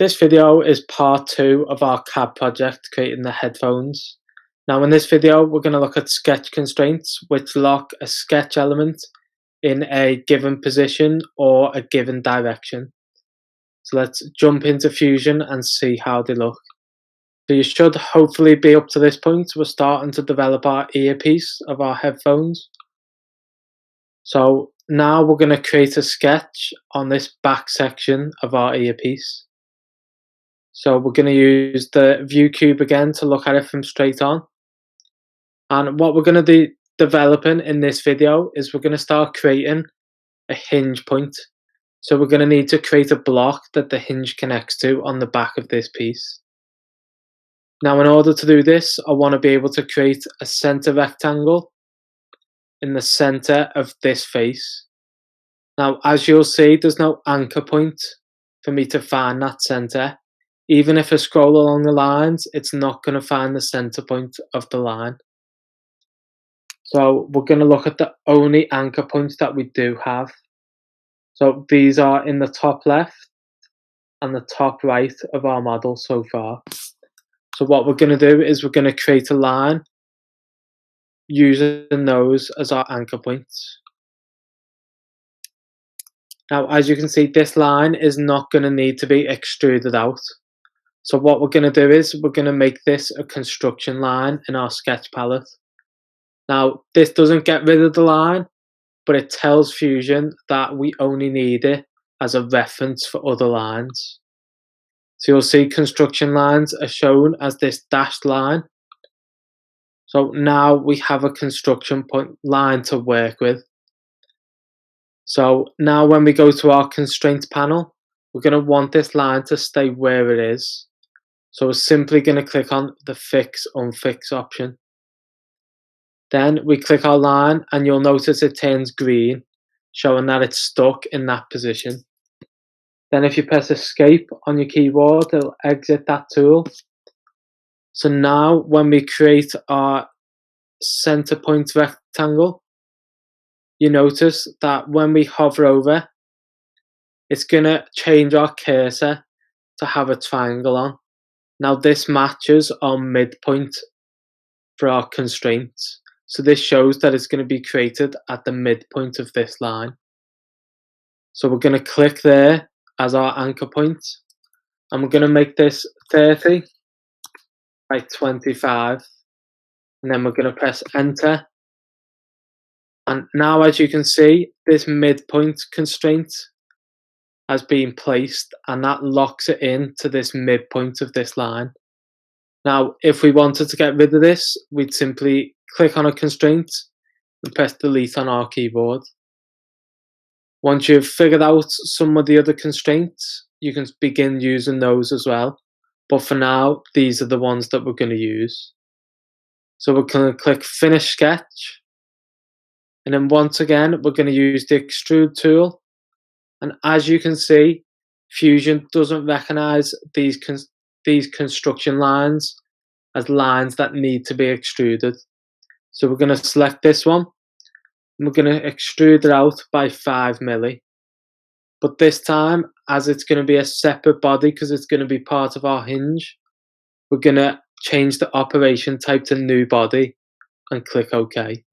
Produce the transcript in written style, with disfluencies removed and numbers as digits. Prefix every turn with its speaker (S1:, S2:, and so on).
S1: This video is part 2 of our CAD project creating the headphones. Now in this video we're going to look at sketch constraints which lock a sketch element in a given position or a given direction. So let's jump into Fusion and see how they look. So you should hopefully be up to this point. We're starting to develop our earpiece of our headphones. So now we're going to create a sketch on this back section of our earpiece. So we're going to use the view cube again to look at it from straight on. And what we're going to be developing in this video is we're going to start creating a hinge point. So we're going to need to create a block that the hinge connects to on the back of this piece. Now in order to do this, I want to be able to create a center rectangle in the center of this face. Now as you'll see, there's no anchor point for me to find that center. Even if I scroll along the lines, it's not going to find the center point of the line. So we're going to look at the only anchor points that we do have. So these are in the top left and the top right of our model so far. So what we're going to do is we're going to create a line using those as our anchor points. Now as you can see, this line is not going to need to be extruded out. So what we're going to do is we're going to make this a construction line in our sketch palette. Now this doesn't get rid of the line, but it tells Fusion that we only need it as a reference for other lines. So you'll see construction lines are shown as this dashed line. So now we have a construction point line to work with. So now when we go to our constraints panel, we're going to want this line to stay where it is. So we're simply going to click on the fix unfix option. Then we click our line and you'll notice it turns green, showing that it's stuck in that position. Then if you press escape on your keyboard, it'll exit that tool. So now when we create our center point rectangle, you notice that when we hover over, it's going to change our cursor to have a triangle on. Now this matches our midpoint for our constraints. So this shows that it's going to be created at the midpoint of this line. So we're going to click there as our anchor point. And we're going to make this 30 by 25. And then we're going to press enter. And now as you can see, this midpoint constraint has been placed and that locks it in to this midpoint of this line. Now if we wanted to get rid of this, we'd simply click on a constraint and press delete on our keyboard. Once you've figured out some of the other constraints, you can begin using those as well. But for now, these are the ones that we're going to use. So we're going to click finish sketch. And then once again, we're going to use the extrude tool. And as you can see, Fusion doesn't recognize these construction lines as lines that need to be extruded. So we're going to select this one. And we're going to extrude it out by 5 milli. But this time, as it's going to be a separate body because it's going to be part of our hinge, we're going to change the operation type to new body and click OK.